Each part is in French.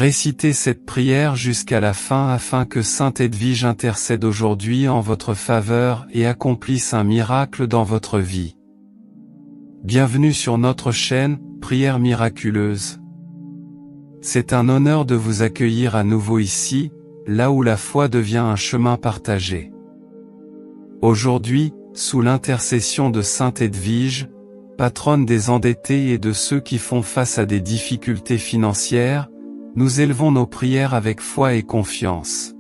Récitez cette prière jusqu'à la fin afin que Sainte Edwige intercède aujourd'hui en votre faveur et accomplisse un miracle dans votre vie. Bienvenue sur notre chaîne, Prières miraculeuses. C'est un honneur de vous accueillir à nouveau ici, là où la foi devient un chemin partagé. Aujourd'hui, sous l'intercession de Sainte Edwige, patronne des endettés et de ceux qui font face à des difficultés financières, nous élevons nos prières avec foi et confiance.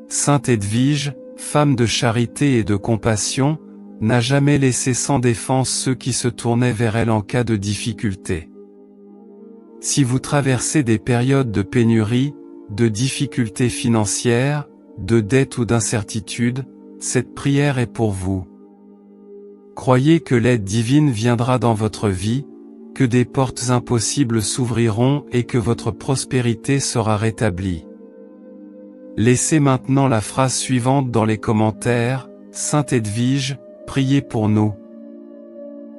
Sainte Edwige, femme de charité et de compassion, n'a jamais laissé sans défense ceux qui se tournaient vers elle en cas de difficulté. Si vous traversez des périodes de pénurie, de difficultés financières, de dettes ou d'incertitudes, cette prière est pour vous. Croyez que l'aide divine viendra dans votre vie, que des portes impossibles s'ouvriront et que votre prospérité sera rétablie. Laissez maintenant la phrase suivante dans les commentaires: Sainte Edwige, priez pour nous.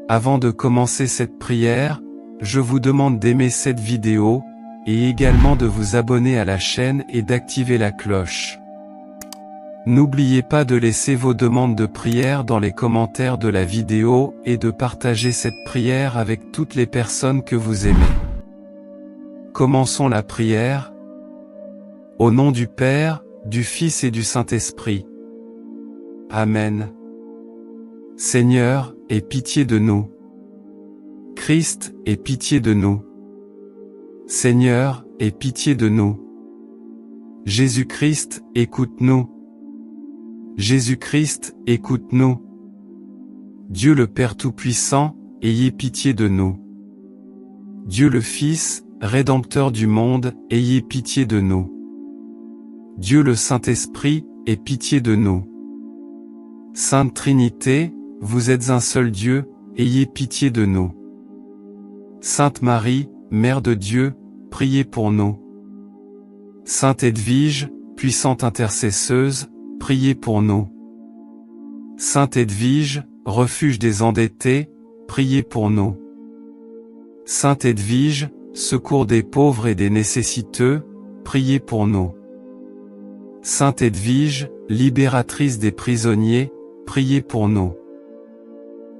Avant de commencer cette prière, je vous demande d'aimer cette vidéo, et également de vous abonner à la chaîne et d'activer la cloche. N'oubliez pas de laisser vos demandes de prière dans les commentaires de la vidéo et de partager cette prière avec toutes les personnes que vous aimez. Commençons la prière. Au nom du Père, du Fils et du Saint-Esprit. Amen. Seigneur, aie pitié de nous. Christ, aie pitié de nous. Seigneur, aie pitié de nous. Jésus-Christ, écoute-nous. Jésus-Christ, écoute-nous. Dieu le Père Tout-Puissant, ayez pitié de nous. Dieu le Fils, Rédempteur du monde, ayez pitié de nous. Dieu le Saint-Esprit, aie pitié de nous. Sainte Trinité, vous êtes un seul Dieu, ayez pitié de nous. Sainte Marie, Mère de Dieu, priez pour nous. Sainte Edwige, puissante intercesseuse, priez pour nous. Sainte Edwige, refuge des endettés, priez pour nous. Sainte Edwige, secours des pauvres et des nécessiteux, priez pour nous. Sainte Edwige, libératrice des prisonniers, priez pour nous.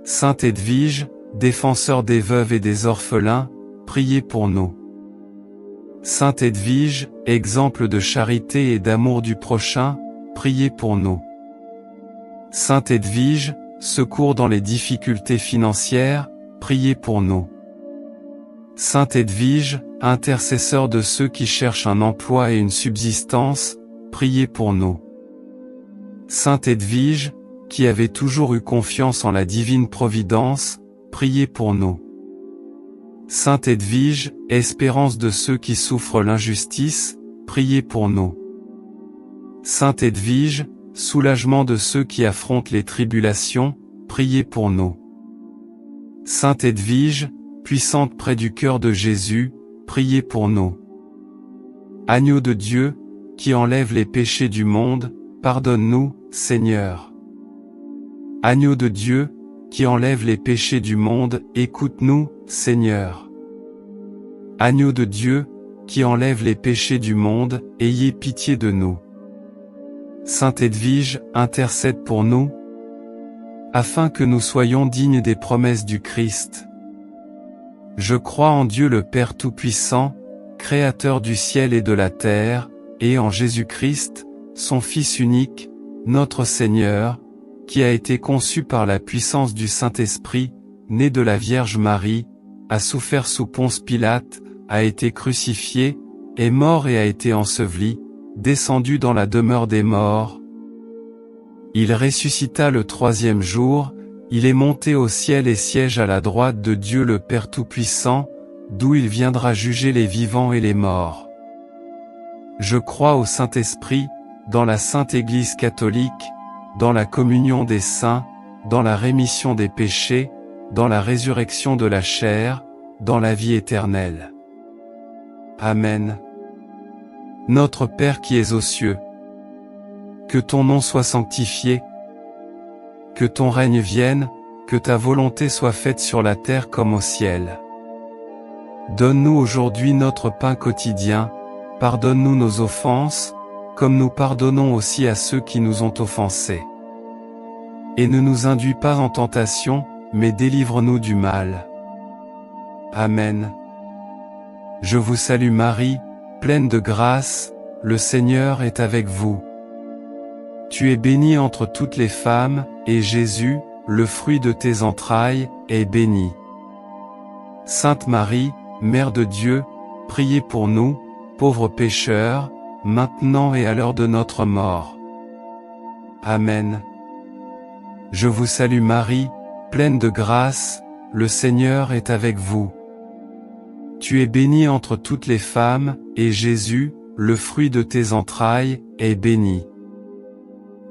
Sainte Edwige, défenseur des veuves et des orphelins, priez pour nous. Sainte Edwige, exemple de charité et d'amour du prochain, priez pour nous. Sainte Edwige, secours dans les difficultés financières, priez pour nous. Sainte Edwige, intercesseur de ceux qui cherchent un emploi et une subsistance, priez pour nous. Sainte Edwige, qui avait toujours eu confiance en la divine providence, priez pour nous. Sainte Edwige, espérance de ceux qui souffrent l'injustice, priez pour nous. Sainte Edwige, soulagement de ceux qui affrontent les tribulations, priez pour nous. Sainte Edwige, puissante près du cœur de Jésus, priez pour nous. Agneau de Dieu, qui enlève les péchés du monde, pardonne-nous, Seigneur. Agneau de Dieu, qui enlève les péchés du monde, écoute-nous, Seigneur. Agneau de Dieu, qui enlève les péchés du monde, ayez pitié de nous. Sainte Edwige, intercède pour nous, afin que nous soyons dignes des promesses du Christ. Je crois en Dieu le Père Tout-Puissant, Créateur du ciel et de la terre, et en Jésus-Christ, son Fils unique, notre Seigneur, qui a été conçu par la puissance du Saint-Esprit, né de la Vierge Marie, a souffert sous Ponce Pilate, a été crucifié, est mort et a été enseveli, descendu dans la demeure des morts. Il ressuscita le troisième jour, il est monté au ciel et siège à la droite de Dieu le Père Tout-Puissant, d'où il viendra juger les vivants et les morts. Je crois au Saint-Esprit, dans la Sainte Église catholique, dans la communion des saints, dans la rémission des péchés, dans la résurrection de la chair, dans la vie éternelle. Amen. Notre Père qui es aux cieux, que ton nom soit sanctifié, que ton règne vienne, que ta volonté soit faite sur la terre comme au ciel. Donne-nous aujourd'hui notre pain quotidien, pardonne-nous nos offenses, comme nous pardonnons aussi à ceux qui nous ont offensés. Et ne nous induis pas en tentation, mais délivre-nous du mal. Amen. Je vous salue Marie, pleine de grâce, le Seigneur est avec vous. Tu es bénie entre toutes les femmes, et Jésus, le fruit de tes entrailles, est béni. Sainte Marie, Mère de Dieu, priez pour nous, pauvres pécheurs, maintenant et à l'heure de notre mort. Amen. Je vous salue Marie, pleine de grâce, le Seigneur est avec vous. Tu es bénie entre toutes les femmes, et Jésus, le fruit de tes entrailles, est béni.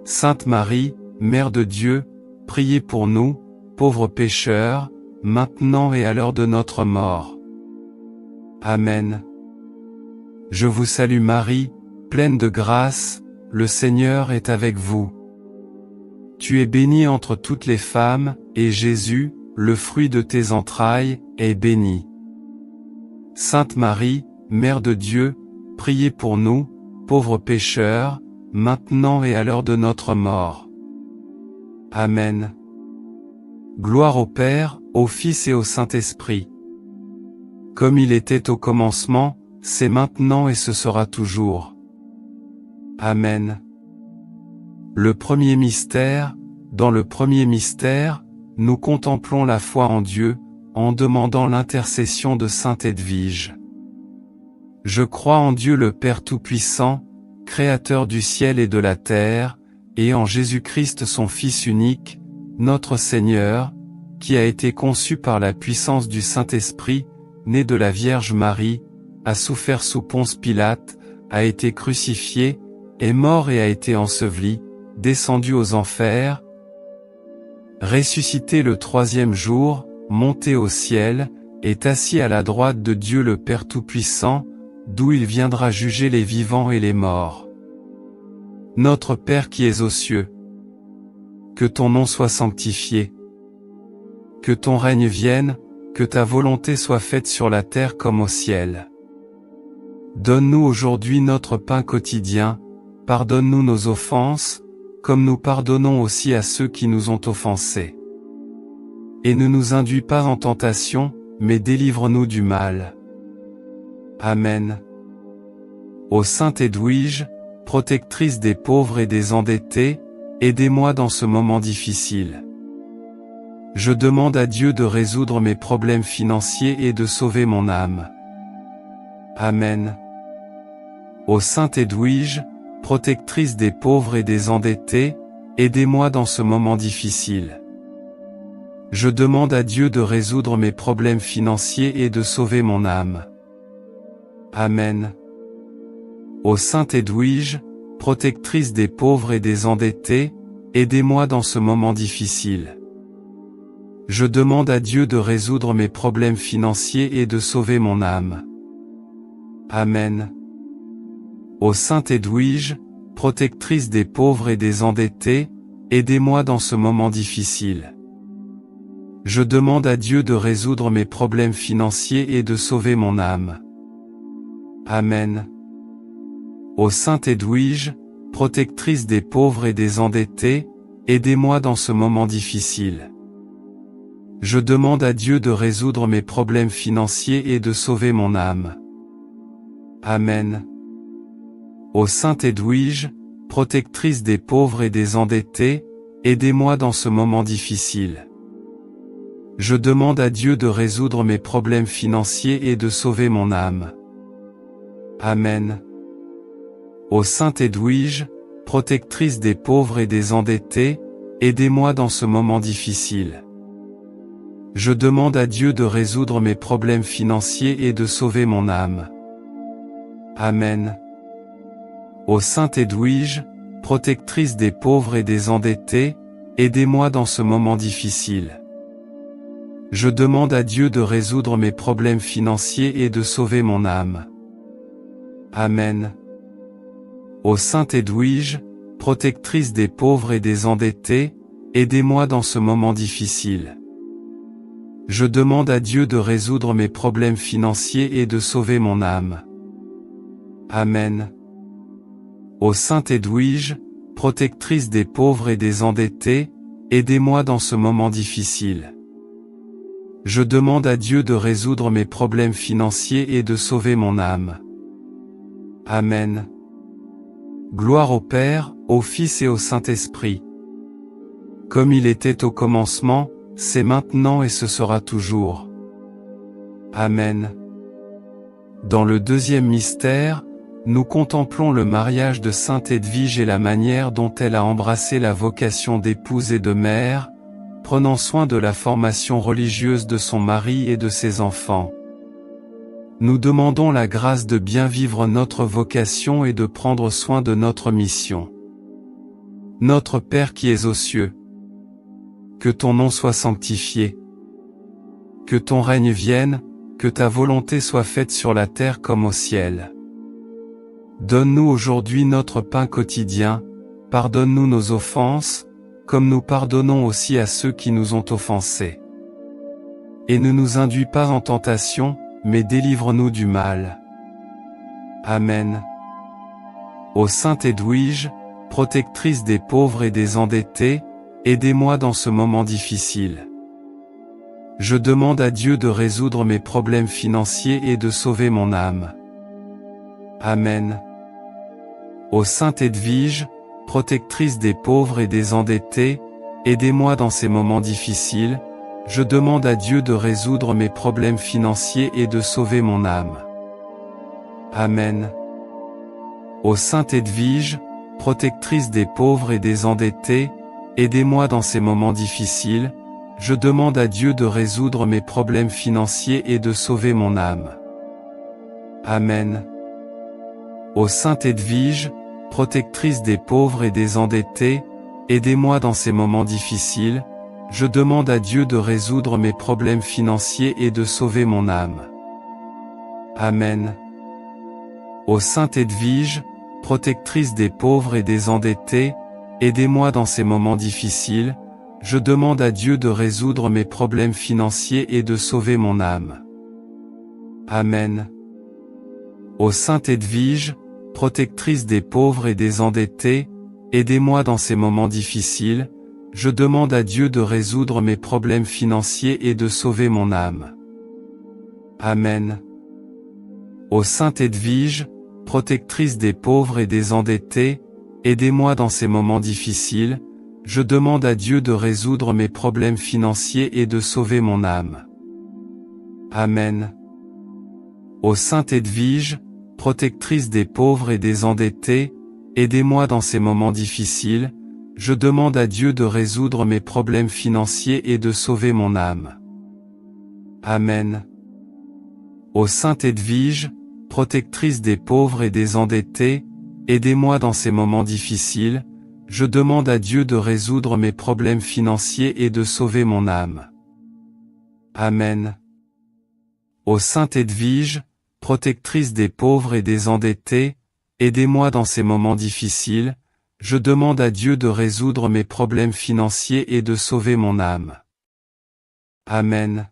Sainte Marie, Mère de Dieu, priez pour nous, pauvres pécheurs, maintenant et à l'heure de notre mort. Amen. Je vous salue Marie, pleine de grâce, le Seigneur est avec vous. Tu es bénie entre toutes les femmes, et Jésus, le fruit de tes entrailles, est béni. Sainte Marie, Mère de Dieu, priez pour nous, pauvres pécheurs, maintenant et à l'heure de notre mort. Amen. Gloire au Père, au Fils et au Saint-Esprit. Comme il était au commencement, c'est maintenant et ce sera toujours. Amen. Le premier mystère, dans le premier mystère, nous contemplons la foi en Dieu, en demandant l'intercession de Sainte Edwige. Je crois en Dieu le Père Tout-Puissant, Créateur du ciel et de la terre, et en Jésus-Christ son Fils unique, notre Seigneur, qui a été conçu par la puissance du Saint-Esprit, né de la Vierge Marie, a souffert sous Ponce Pilate, a été crucifié, est mort et a été enseveli, descendu aux enfers, ressuscité le troisième jour, monté au ciel, est assis à la droite de Dieu le Père Tout-Puissant, d'où il viendra juger les vivants et les morts. Notre Père qui es aux cieux, que ton nom soit sanctifié, que ton règne vienne, que ta volonté soit faite sur la terre comme au ciel. Donne-nous aujourd'hui notre pain quotidien, pardonne-nous nos offenses, comme nous pardonnons aussi à ceux qui nous ont offensés. Et ne nous induis pas en tentation, mais délivre-nous du mal. Amen. Ô Sainte Edwige, protectrice des pauvres et des endettés, aidez-moi dans ce moment difficile. Je demande à Dieu de résoudre mes problèmes financiers et de sauver mon âme. Amen. Ô Sainte Edwige, protectrice des pauvres et des endettés, aidez-moi dans ce moment difficile. Je demande à Dieu de résoudre mes problèmes financiers et de sauver mon âme. Amen. Ô Sainte Edwige, protectrice des pauvres et des endettés, aidez-moi dans ce moment difficile. Je demande à Dieu de résoudre mes problèmes financiers et de sauver mon âme. Amen. Ô Sainte Edwige, protectrice des pauvres et des endettés, aidez-moi dans ce moment difficile. Je demande à Dieu de résoudre mes problèmes financiers et de sauver mon âme. Amen. Ô Sainte Edwige, protectrice des pauvres et des endettés, aidez-moi dans ce moment difficile. Je demande à Dieu de résoudre mes problèmes financiers et de sauver mon âme. Amen. Ô Sainte Edwige, protectrice des pauvres et des endettés, aidez-moi dans ce moment difficile. Je demande à Dieu de résoudre mes problèmes financiers et de sauver mon âme. Amen. Ô Sainte Edwige, protectrice des pauvres et des endettés, aidez-moi dans ce moment difficile. Je demande à Dieu de résoudre mes problèmes financiers et de sauver mon âme. Amen. Ô Sainte Edwige, protectrice des pauvres et des endettés, aidez-moi dans ce moment difficile. Je demande à Dieu de résoudre mes problèmes financiers et de sauver mon âme. Amen. Ô Sainte Edwige, protectrice des pauvres et des endettés, aidez-moi dans ce moment difficile. Je demande à Dieu de résoudre mes problèmes financiers et de sauver mon âme. Amen. Ô Sainte Edwige, protectrice des pauvres et des endettés, aidez-moi dans ce moment difficile. Je demande à Dieu de résoudre mes problèmes financiers et de sauver mon âme. Amen. Gloire au Père, au Fils et au Saint-Esprit. Comme il était au commencement, c'est maintenant et ce sera toujours. Amen. Dans le deuxième mystère, nous contemplons le mariage de Sainte Edwige et la manière dont elle a embrassé la vocation d'épouse et de mère, prenant soin de la formation religieuse de son mari et de ses enfants. Nous demandons la grâce de bien vivre notre vocation et de prendre soin de notre mission. Notre Père qui es aux cieux, que ton nom soit sanctifié. Que ton règne vienne, que ta volonté soit faite sur la terre comme au ciel. Donne-nous aujourd'hui notre pain quotidien, pardonne-nous nos offenses, comme nous pardonnons aussi à ceux qui nous ont offensés. Et ne nous induis pas en tentation, mais délivre-nous du mal. Amen. Ô Sainte Edwige, protectrice des pauvres et des endettés, aidez-moi dans ce moment difficile. Je demande à Dieu de résoudre mes problèmes financiers et de sauver mon âme. Amen. Ô Sainte Edwige, protectrice des pauvres et des endettés, aidez-moi dans ces moments difficiles, je demande à Dieu de résoudre mes problèmes financiers et de sauver mon âme. Amen. Ô Sainte Edwige, protectrice des pauvres et des endettés, aidez-moi dans ces moments difficiles, je demande à Dieu de résoudre mes problèmes financiers et de sauver mon âme. Amen. Ô Sainte Edwige, protectrice des pauvres et des endettés, aidez-moi dans ces moments difficiles, je demande à Dieu de résoudre mes problèmes financiers et de sauver mon âme. Amen. Ô Sainte Edwige, protectrice des pauvres et des endettés, aidez-moi dans ces moments difficiles, je demande à Dieu de résoudre mes problèmes financiers et de sauver mon âme. Amen. Ô Sainte Edwige, protectrice des pauvres et des endettés, aidez-moi dans ces moments difficiles, je demande à Dieu de résoudre mes problèmes financiers et de sauver mon âme. Amen. Ô Sainte Edwige, protectrice des pauvres et des endettés, aidez-moi dans ces moments difficiles, je demande à Dieu de résoudre mes problèmes financiers et de sauver mon âme. Amen. Ô Sainte Edwige, protectrice des pauvres et des endettés, aidez-moi dans ces moments difficiles, je demande à Dieu de résoudre mes problèmes financiers et de sauver mon âme. Amen. Ô Sainte Edwige, protectrice des pauvres et des endettés, aidez-moi dans ces moments difficiles, je demande à Dieu de résoudre mes problèmes financiers et de sauver mon âme. Amen. Ô Sainte Edwige, protectrice des pauvres et des endettés, aidez-moi dans ces moments difficiles, je demande à Dieu de résoudre mes problèmes financiers et de sauver mon âme. Amen.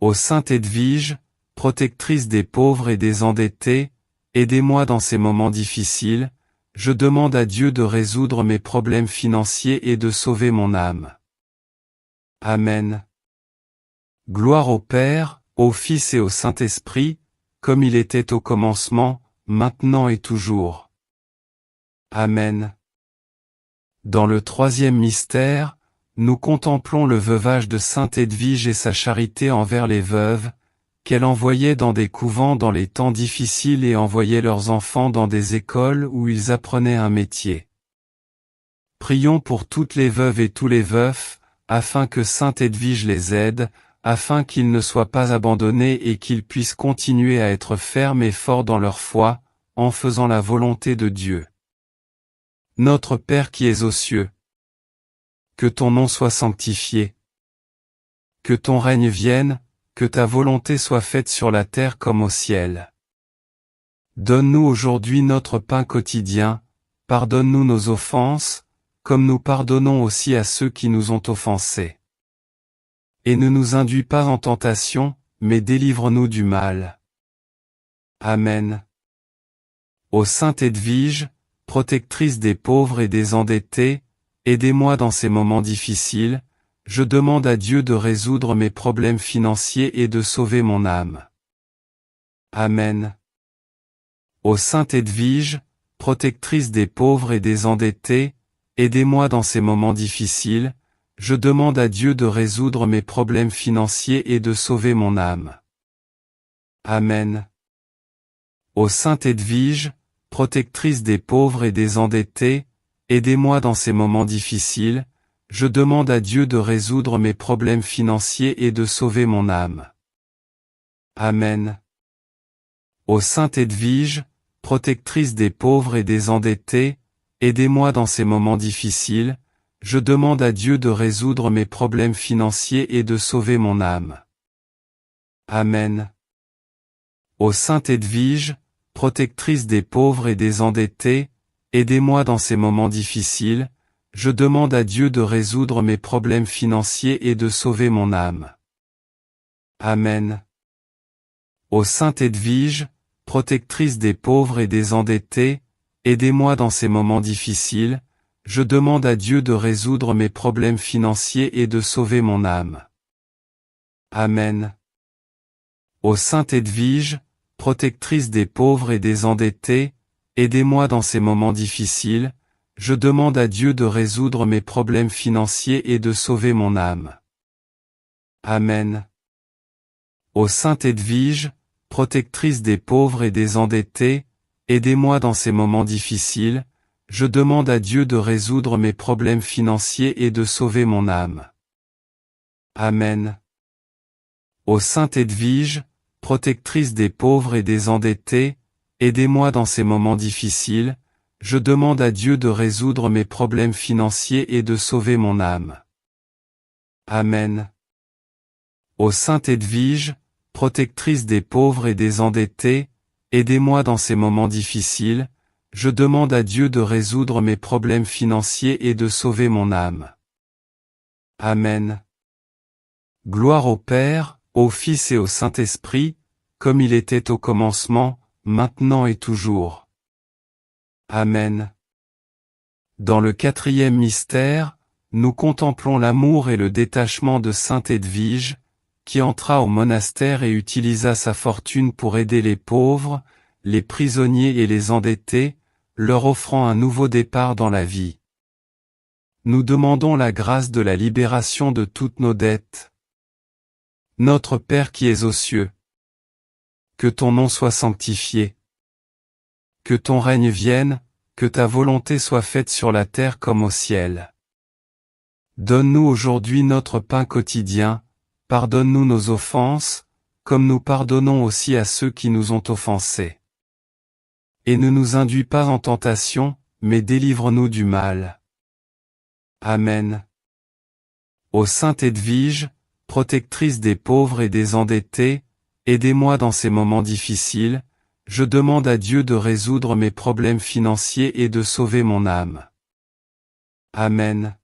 Ô Sainte Edwige, protectrice des pauvres et des endettés, aidez-moi dans ces moments difficiles, je demande à Dieu de résoudre mes problèmes financiers et de sauver mon âme. Amen. Gloire au Père, au Fils et au Saint-Esprit, comme il était au commencement, maintenant et toujours. Amen. Dans le troisième mystère, nous contemplons le veuvage de Sainte Edwige et sa charité envers les veuves, qu'elle envoyait dans des couvents dans les temps difficiles et envoyait leurs enfants dans des écoles où ils apprenaient un métier. Prions pour toutes les veuves et tous les veufs, afin que Sainte Edwige les aide, afin qu'ils ne soient pas abandonnés et qu'ils puissent continuer à être fermes et forts dans leur foi, en faisant la volonté de Dieu. Notre Père qui es aux cieux, que ton nom soit sanctifié. Que ton règne vienne, que ta volonté soit faite sur la terre comme au ciel. Donne-nous aujourd'hui notre pain quotidien, pardonne-nous nos offenses, comme nous pardonnons aussi à ceux qui nous ont offensés. Et ne nous induis pas en tentation, mais délivre-nous du mal. Amen. Ô Sainte Edwige, protectrice des pauvres et des endettés, aidez-moi dans ces moments difficiles, je demande à Dieu de résoudre mes problèmes financiers et de sauver mon âme. Amen. Ô Sainte Edwige, protectrice des pauvres et des endettés, aidez-moi dans ces moments difficiles, je demande à Dieu de résoudre mes problèmes financiers et de sauver mon âme. Amen. Ô Sainte Edwige, protectrice des pauvres et des endettés, aidez-moi dans ces moments difficiles, je demande à Dieu de résoudre mes problèmes financiers et de sauver mon âme. Amen. Ô Sainte Edwige, protectrice des pauvres et des endettés, aidez-moi dans ces moments difficiles, je demande à Dieu de résoudre mes problèmes financiers et de sauver mon âme. Amen. Ô Sainte Edwige, protectrice des pauvres et des endettés, aidez-moi dans ces moments difficiles, je demande à Dieu de résoudre mes problèmes financiers et de sauver mon âme. Amen. Ô Sainte Edwige, protectrice des pauvres et des endettés, aidez-moi dans ces moments difficiles, je demande à Dieu de résoudre mes problèmes financiers et de sauver mon âme. Amen. Ô Sainte Edwige, protectrice des pauvres et des endettés, aidez-moi dans ces moments difficiles, je demande à Dieu de résoudre mes problèmes financiers et de sauver mon âme. Amen. Ô Sainte Edwige, protectrice des pauvres et des endettés, aidez-moi dans ces moments difficiles, je demande à Dieu de résoudre mes problèmes financiers et de sauver mon âme. Amen. Ô Sainte Edwige, protectrice des pauvres et des endettés, aidez-moi dans ces moments difficiles, je demande à Dieu de résoudre mes problèmes financiers et de sauver mon âme. Amen. Ô Sainte Edwige, protectrice des pauvres et des endettés, aidez-moi dans ces moments difficiles, je demande à Dieu de résoudre mes problèmes financiers et de sauver mon âme. Amen. Gloire au Père, au Fils et au Saint-Esprit, comme il était au commencement, maintenant et toujours. Amen. Dans le 4e mystère, nous contemplons l'amour et le détachement de Sainte Edwige, qui entra au monastère et utilisa sa fortune pour aider les pauvres, les prisonniers et les endettés, leur offrant un nouveau départ dans la vie. Nous demandons la grâce de la libération de toutes nos dettes. Notre Père qui es aux cieux, que ton nom soit sanctifié. Que ton règne vienne, que ta volonté soit faite sur la terre comme au ciel. Donne-nous aujourd'hui notre pain quotidien, pardonne-nous nos offenses, comme nous pardonnons aussi à ceux qui nous ont offensés. Et ne nous induis pas en tentation, mais délivre-nous du mal. Amen. Ô Sainte Edwige, protectrice des pauvres et des endettés, aidez-moi dans ces moments difficiles, je demande à Dieu de résoudre mes problèmes financiers et de sauver mon âme. Amen.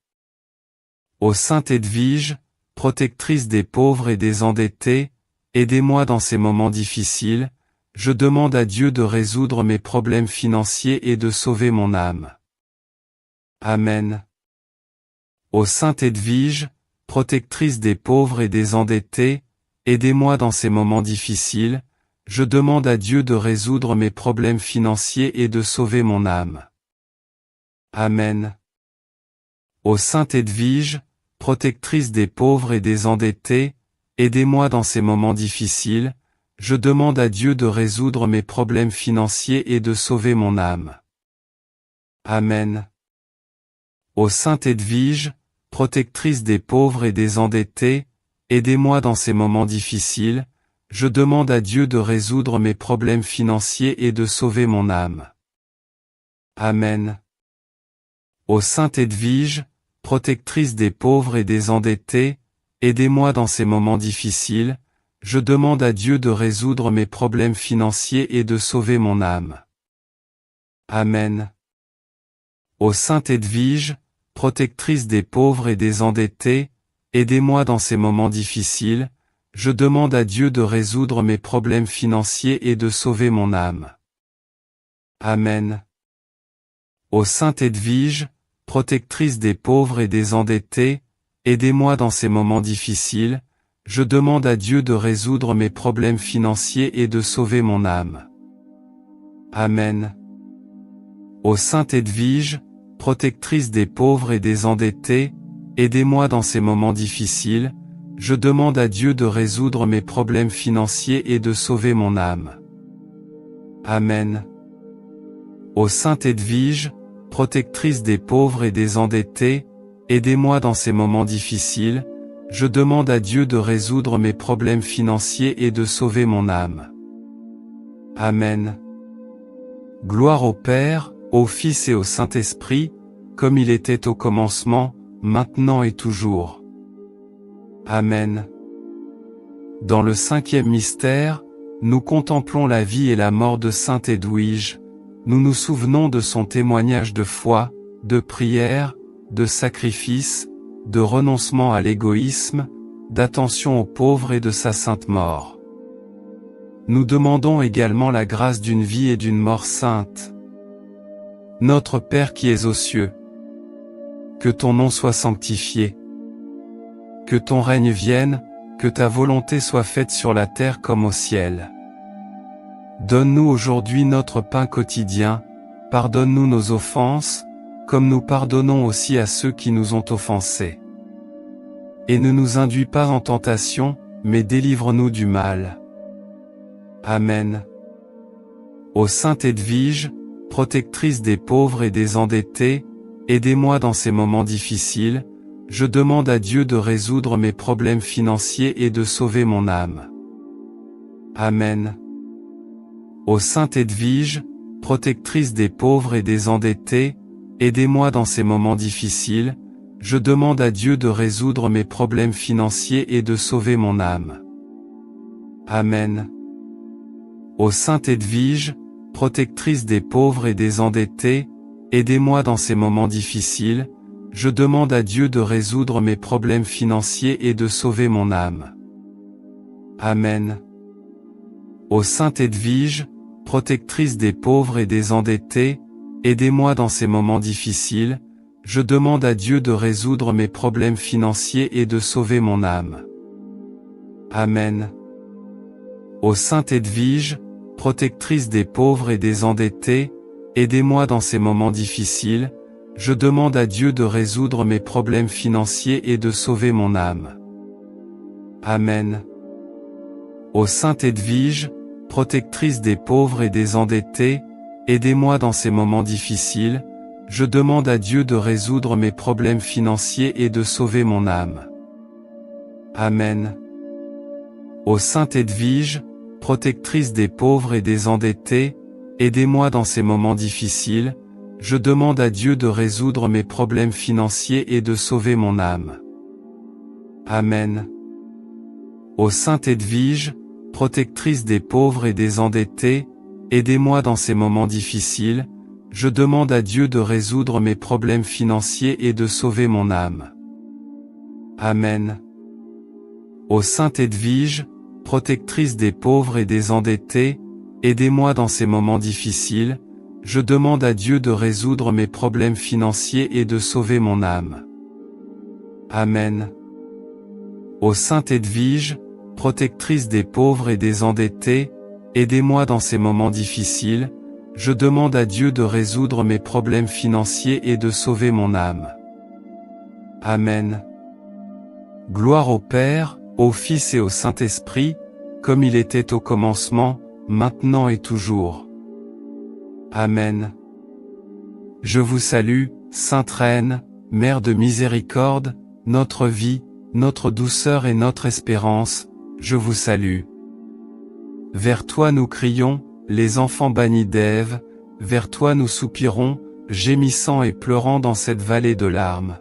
Ô Sainte Edwige, protectrice des pauvres et des endettés, aidez-moi dans ces moments difficiles, je demande à Dieu de résoudre mes problèmes financiers et de sauver mon âme. Amen. Ô Sainte Edwige, protectrice des pauvres et des endettés, aidez-moi dans ces moments difficiles, je demande à Dieu de résoudre mes problèmes financiers et de sauver mon âme. Amen. Ô Sainte Edwige, protectrice des pauvres et des endettés, aidez-moi dans ces moments difficiles, je demande à Dieu de résoudre mes problèmes financiers et de sauver mon âme. Amen. Ô Sainte Edwige, protectrice des pauvres et des endettés, aidez-moi dans ces moments difficiles, je demande à Dieu de résoudre mes problèmes financiers et de sauver mon âme. Amen. Ô Sainte Edwige, protectrice des pauvres et des endettés, aidez-moi dans ces moments difficiles, je demande à Dieu de résoudre mes problèmes financiers et de sauver mon âme. Amen. Ô Sainte Edwige, protectrice des pauvres et des endettés, aidez-moi dans ces moments difficiles, je demande à Dieu de résoudre mes problèmes financiers et de sauver mon âme. Amen. Ô Sainte Edwige, protectrice des pauvres et des endettés, aidez-moi dans ces moments difficiles, je demande à Dieu de résoudre mes problèmes financiers et de sauver mon âme. Amen. Ô Sainte Edwige, protectrice des pauvres et des endettés, aidez-moi dans ces moments difficiles, je demande à Dieu de résoudre mes problèmes financiers et de sauver mon âme. Amen. Ô Sainte Edwige, protectrice des pauvres et des endettés, aidez-moi dans ces moments difficiles, je demande à Dieu de résoudre mes problèmes financiers et de sauver mon âme. Amen. Gloire au Père, au Fils et au Saint-Esprit, comme il était au commencement, maintenant et toujours. Amen. Dans le 5e mystère, nous contemplons la vie et la mort de Sainte Edwige, nous nous souvenons de son témoignage de foi, de prière, de sacrifice, de renoncement à l'égoïsme, d'attention aux pauvres et de sa sainte mort. Nous demandons également la grâce d'une vie et d'une mort sainte. Notre Père qui es aux cieux, que ton nom soit sanctifié. Que ton règne vienne, que ta volonté soit faite sur la terre comme au ciel. Donne-nous aujourd'hui notre pain quotidien, pardonne-nous nos offenses, comme nous pardonnons aussi à ceux qui nous ont offensés. Et ne nous induis pas en tentation, mais délivre-nous du mal. Amen. Ô Sainte Edwige, protectrice des pauvres et des endettés, aidez-moi dans ces moments difficiles, je demande à Dieu de résoudre mes problèmes financiers et de sauver mon âme. Amen. Ô Sainte Edwige, protectrice des pauvres et des endettés, aidez-moi dans ces moments difficiles, je demande à Dieu de résoudre mes problèmes financiers et de sauver mon âme. Amen. Ô Sainte Edwige, protectrice des pauvres et des endettés, aidez-moi dans ces moments difficiles, je demande à Dieu de résoudre mes problèmes financiers et de sauver mon âme. Amen. Ô Sainte Edwige, protectrice des pauvres et des endettés, aidez-moi dans ces moments difficiles, je demande à Dieu de résoudre mes problèmes financiers et de sauver mon âme. Amen. Ô Sainte Edwige, protectrice des pauvres et des endettés, aidez-moi dans ces moments difficiles, je demande à Dieu de résoudre mes problèmes financiers et de sauver mon âme. Amen. Ô Sainte Edwige, protectrice des pauvres et des endettés, aidez-moi dans ces moments difficiles, je demande à Dieu de résoudre mes problèmes financiers et de sauver mon âme. Amen. Ô Sainte Edwige, protectrice des pauvres et des endettés, aidez-moi dans ces moments difficiles, je demande à Dieu de résoudre mes problèmes financiers et de sauver mon âme. Amen. Ô Sainte Edwige, protectrice des pauvres et des endettés, aidez-moi dans ces moments difficiles, je demande à Dieu de résoudre mes problèmes financiers et de sauver mon âme. Amen. Ô Sainte Edwige, protectrice des pauvres et des endettés, aidez-moi dans ces moments difficiles, je demande à Dieu de résoudre mes problèmes financiers et de sauver mon âme. Amen. Ô Sainte Edwige, protectrice des pauvres et des endettés, aidez-moi dans ces moments difficiles, je demande à Dieu de résoudre mes problèmes financiers et de sauver mon âme. Amen. Gloire au Père, au Fils et au Saint-Esprit, comme il était au commencement, maintenant et toujours. Amen. Je vous salue, Sainte Reine, Mère de miséricorde, notre vie, notre douceur et notre espérance, je vous salue. Vers toi nous crions, les enfants bannis d'Ève, vers toi nous soupirons, gémissant et pleurant dans cette vallée de larmes.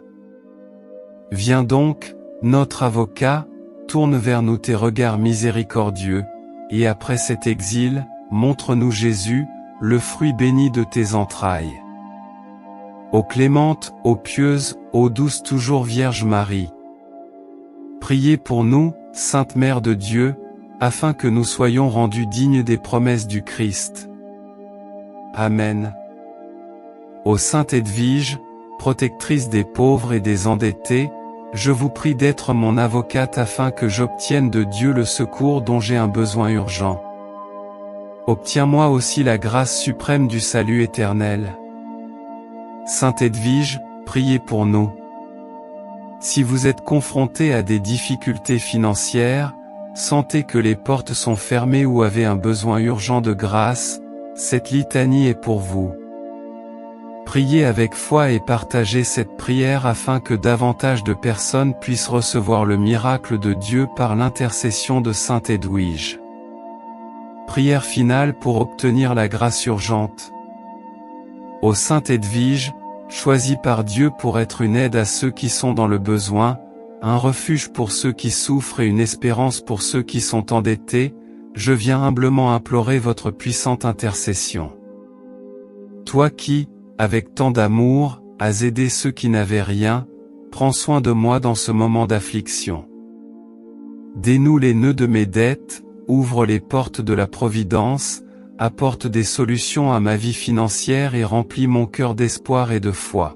Viens donc, notre avocat, tourne vers nous tes regards miséricordieux, et après cet exil, montre-nous Jésus, le fruit béni de tes entrailles. Ô clémente, ô pieuse, ô douce toujours Vierge Marie. Priez pour nous, Sainte Mère de Dieu, afin que nous soyons rendus dignes des promesses du Christ. Amen. Ô Sainte Edwige, protectrice des pauvres et des endettés, je vous prie d'être mon avocate afin que j'obtienne de Dieu le secours dont j'ai un besoin urgent. Obtiens-moi aussi la grâce suprême du salut éternel. Sainte Edwige, priez pour nous. Si vous êtes confronté à des difficultés financières, sentez que les portes sont fermées ou avez un besoin urgent de grâce, cette litanie est pour vous. Priez avec foi et partagez cette prière afin que davantage de personnes puissent recevoir le miracle de Dieu par l'intercession de Sainte Edwige. Prière finale pour obtenir la grâce urgente. Ô Sainte Edwige, choisie par Dieu pour être une aide à ceux qui sont dans le besoin, un refuge pour ceux qui souffrent et une espérance pour ceux qui sont endettés, je viens humblement implorer votre puissante intercession. Toi qui, avec tant d'amour, as aidé ceux qui n'avaient rien, prends soin de moi dans ce moment d'affliction. Dénoue les nœuds de mes dettes, ouvre les portes de la providence, apporte des solutions à ma vie financière et remplis mon cœur d'espoir et de foi.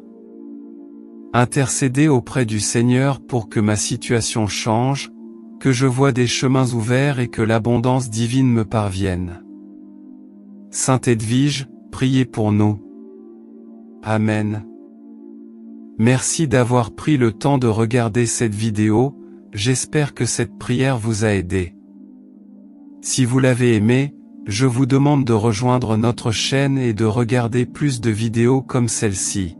Intercédez auprès du Seigneur pour que ma situation change, que je voie des chemins ouverts et que l'abondance divine me parvienne. Sainte Edwige, priez pour nous. Amen. Merci d'avoir pris le temps de regarder cette vidéo, j'espère que cette prière vous a aidé. Si vous l'avez aimé, je vous demande de rejoindre notre chaîne et de regarder plus de vidéos comme celle-ci.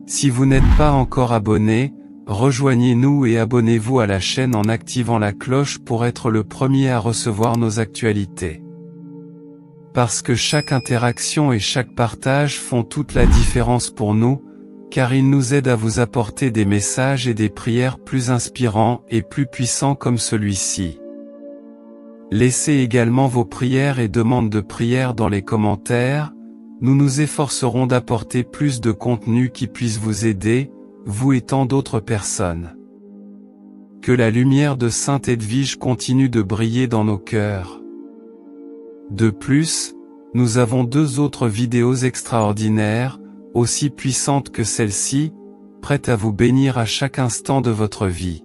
Si vous n'êtes pas encore abonné, rejoignez-nous et abonnez-vous à la chaîne en activant la cloche pour être le premier à recevoir nos actualités. Parce que chaque interaction et chaque partage font toute la différence pour nous, car ils nous aident à vous apporter des messages et des prières plus inspirants et plus puissants comme celui-ci. Laissez également vos prières et demandes de prière dans les commentaires, nous nous efforcerons d'apporter plus de contenu qui puisse vous aider, vous et tant d'autres personnes. Que la lumière de Sainte Edwige continue de briller dans nos cœurs. De plus, nous avons 2 autres vidéos extraordinaires, aussi puissantes que celle-ci, prêtes à vous bénir à chaque instant de votre vie.